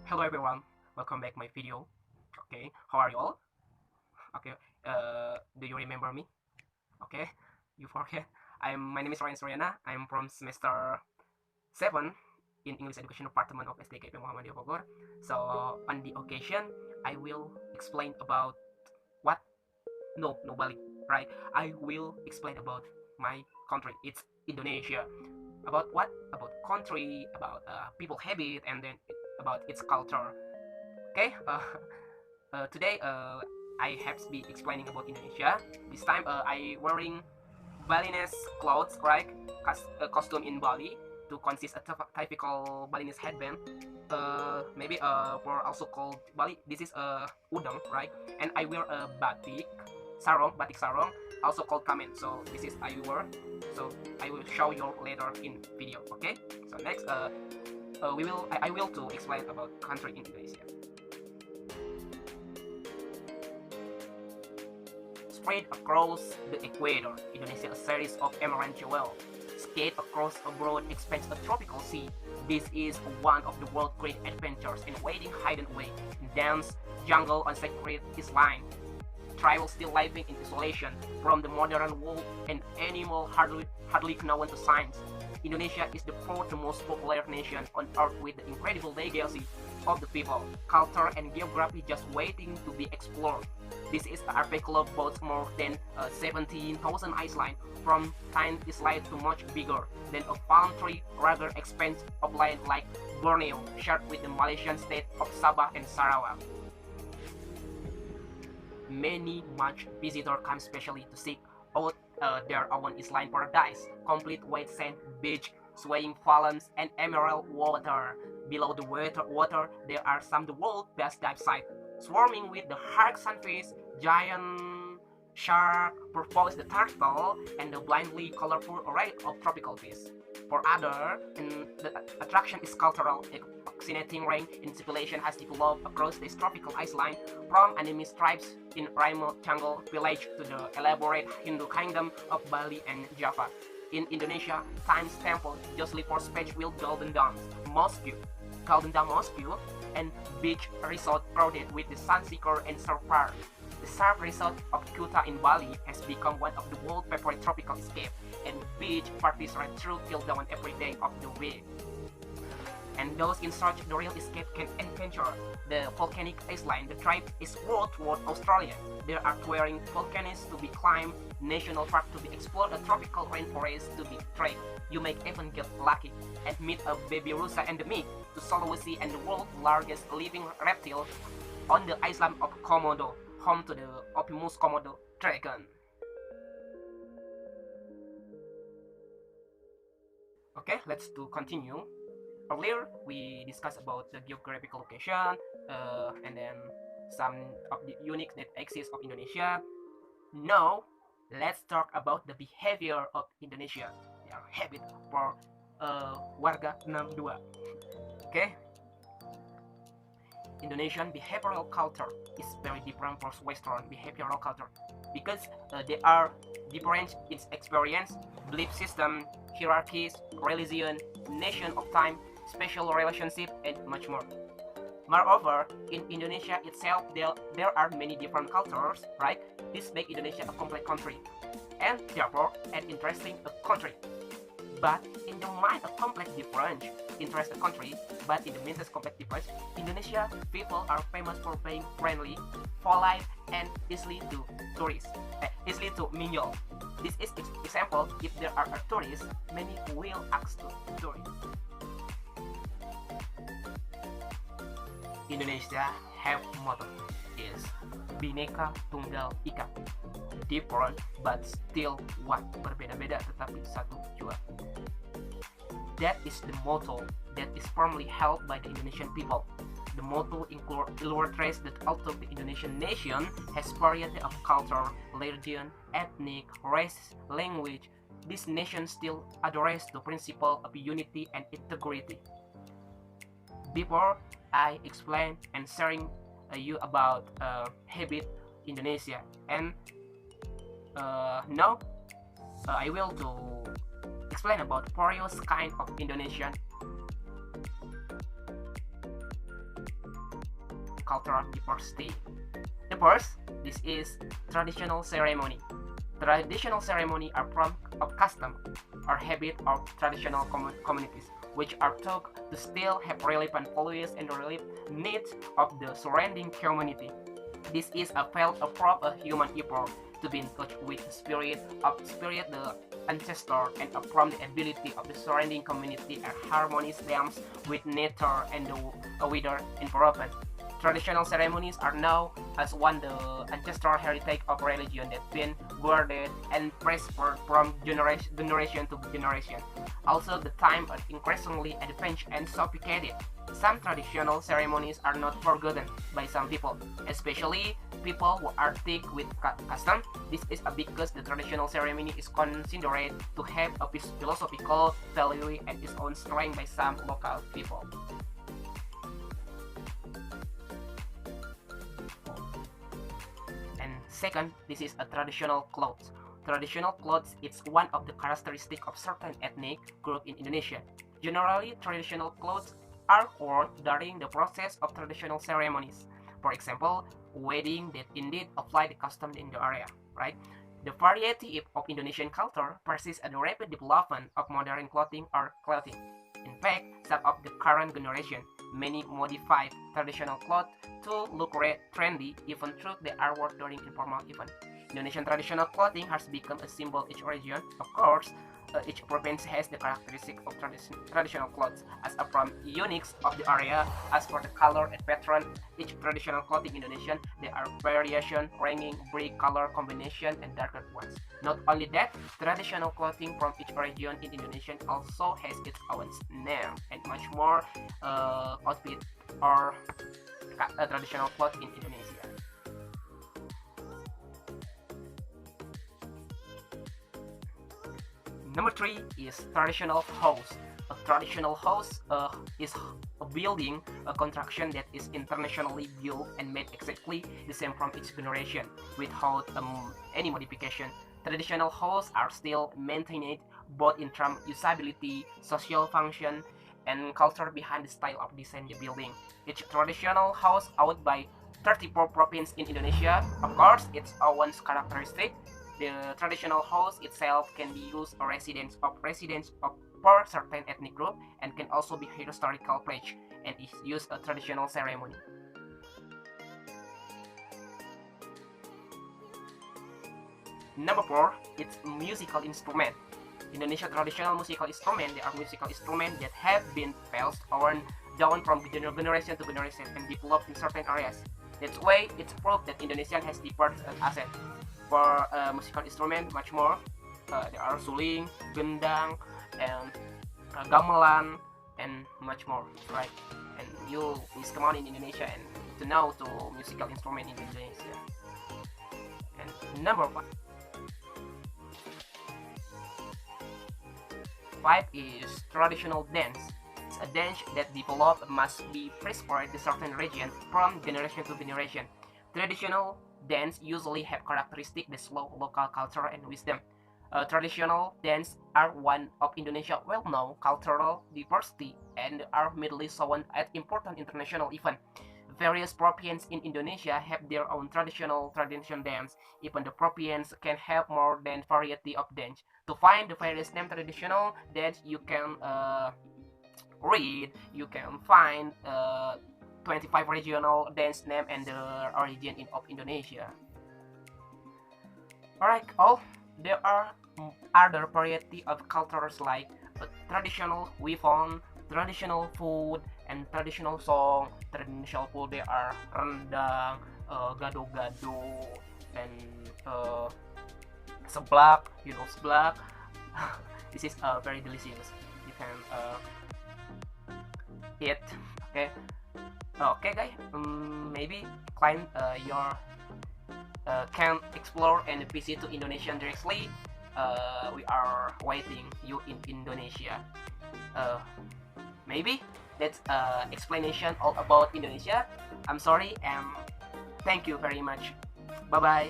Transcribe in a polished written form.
Hello everyone, welcome back my video. Okay, how are you all? Okay, do you remember me? Okay, you forget. My name is Rian Suryana. I'm from semester 7 in English Education Department of SDKP Muhammadiyah Bogor. So on the occasion, I will explain about what? No balik, right? I will explain about my country. It's Indonesia. About what? About country, about people habit, and then about its culture. Okay, today I have to be explaining about Indonesia. This time I wearing Balinese clothes, right? Costume in Bali to consist a typical Balinese headband. Maybe for also called Bali, this is a udang, right? And I wear a batik sarong, also called kamen. So this is I wear. So I will show you later in video. Okay. So next, I will to explain about country in Indonesia. Spread across the equator, Indonesia, a series of emerald jewels. Skate across a broad expanse of tropical sea. This is one of the world's great adventures in waiting hidden away in dense jungle on sacred island. Tribal still living in isolation from the modern world and animal hardly known to science. Indonesia is the fourth most popular nation on earth with the incredible legacy of the people, culture, and geography just waiting to be explored. This is an archipelago boasts more than 17,000 islands, from tiny island to much bigger than a palm tree, rather expanse of land like Borneo, shared with the Malaysian state of Sabah and Sarawak. Many much visitors come specially to seek out their own island paradise, complete white sand beach, swaying palms, and emerald water. Below the water there are some of the world's best dive sites, swarming with the hark sunfish, giant shark, porpoise the turtle, and the blindly colorful array of tropical fish. For others, the attraction is cultural. A fascinating range in civilization has developed across this tropical island, from anime tribes in remote jungle village to the elaborate Hindu kingdom of Bali and Java. In Indonesia, Times Temple justly for space with Golden Dome Mosque, and beach resort crowded with the sunseeker and surfer. The surf resort of Kuta in Bali has become one of the world's favorite tropical escape, and beach parties run through till dawn every day of the week. And those in search of the real escape can adventure the volcanic island. The tribe is world toward Australia. There are 20 volcanoes to be climbed, national park to be explored, a tropical rainforest to be trekked. You may even get lucky and meet a baby rusa endemic to Sulawesi and the world's largest living reptile on the island of Komodo, home to the Optimus Komodo dragon. Okay, let's to continue. Earlier, we discussed about the geographical location and then some of the unique that exist of Indonesia. Now, let's talk about the behavior of Indonesia, their habit for warga 62. Okay, Indonesian behavioral culture is very different from Western behavioral culture because they are different in experience, belief system, hierarchies, religion, nation of time, special relationship, and much more. Moreover, in Indonesia itself, there are many different cultures, right? This makes Indonesia a complex country, and therefore an interesting country. But in the mind of complex difference, interesting country, but in the midst of complex difference, Indonesia people are famous for being friendly, polite, and easily to easily to mingle. This is example. If there are a tourist, many will ask to tourists. Indonesia have motto is Bhinneka Tunggal Ika. Different but still one. Berbeda-beda tetapi satu jua. That is the motto that is firmly held by the Indonesian people. The motto illustrates that although the Indonesian nation has variety of culture, religion, ethnic, race, language, this nation still adheres to the principle of unity and integrity. Before I explain and sharing you about habit Indonesia, and now I will to explain about various kind of Indonesian cultural diversity. The first, this is traditional ceremony. Traditional ceremony are form of custom or habit of traditional communities, which are thought to still have relevant values and relevant needs of the surrounding community. This is a felt approach of human effort to be in touch with the spirit, the ancestor, and from the ability of the surrounding community and harmonious dance with nature and the wider environment. Traditional ceremonies are now as one the ancestral heritage of religion that been guarded and preserved from generation to generation. Also, the time are increasingly advanced and sophisticated. Some traditional ceremonies are not forgotten by some people, especially people who are thick with custom. This is because the traditional ceremony is considered to have a philosophical value and its own strength by some local people. And second, this is a traditional clothes. Traditional clothes is one of the characteristics of certain ethnic group in Indonesia. Generally, traditional clothes are worn during the process of traditional ceremonies. For example, wedding that indeed apply the custom in the area, right? The variety of Indonesian culture persists at the rapid development of modern clothing or clothing. In fact, some of the current generation many modify traditional clothes to look trendy even though they are worn during informal events. Indonesian traditional clothing has become a symbol of each region. Of course, each province has the characteristic of traditional clothes as a from unique of the area. As for the color and pattern, each traditional clothing in Indonesia, there are variation ranging bright color combination and darker ones. Not only that, traditional clothing from each region in Indonesia also has its own name and much more outfit or traditional clothes in Indonesia. Number 3 is traditional house. A traditional house is a building, a construction that is internationally built and made exactly the same from each generation without any modification. Traditional houses are still maintained both in terms of usability, social function, and culture behind the style of design the building. Each traditional house owned by 34 provinces in Indonesia, of course, its own characteristic. The traditional house itself can be used as residence of per certain ethnic group and can also be a historical place and is used a traditional ceremony. Number 4, it's musical instrument. Indonesia traditional musical instrument, they are musical instruments that have been passed down from generation to generation and developed in certain areas. That's why it's proof that Indonesia has diverse asset. For musical instrument, much more. There are suling, gendang, and gamelan, and much more, right? And you please come on in Indonesia and to know to musical instrument in Indonesia. And number 5 is traditional dance. It's a dance that developed must be preserved in certain region from generation to generation. Traditional dance usually have characteristics that show local culture and wisdom. Traditional dance are one of Indonesia's well-known cultural diversity and are mainly shown at important international events. Various provinces in Indonesia have their own traditional dance. Even the province can have more than variety of dance. To find the various name traditional dance, you can read. You can find 25 regional dance name and the origin of Indonesia. Alright, there are other variety of cultures like traditional weapon, traditional food, and traditional song. Traditional food they are rendang, gado-gado, and seblak. You know seblak. This is very delicious. You can eat. Okay. Okay, guys. Maybe client your can explore and visit to Indonesia directly. We are waiting you in Indonesia. Maybe that's explanation all about Indonesia. I'm sorry and thank you very much. Bye bye.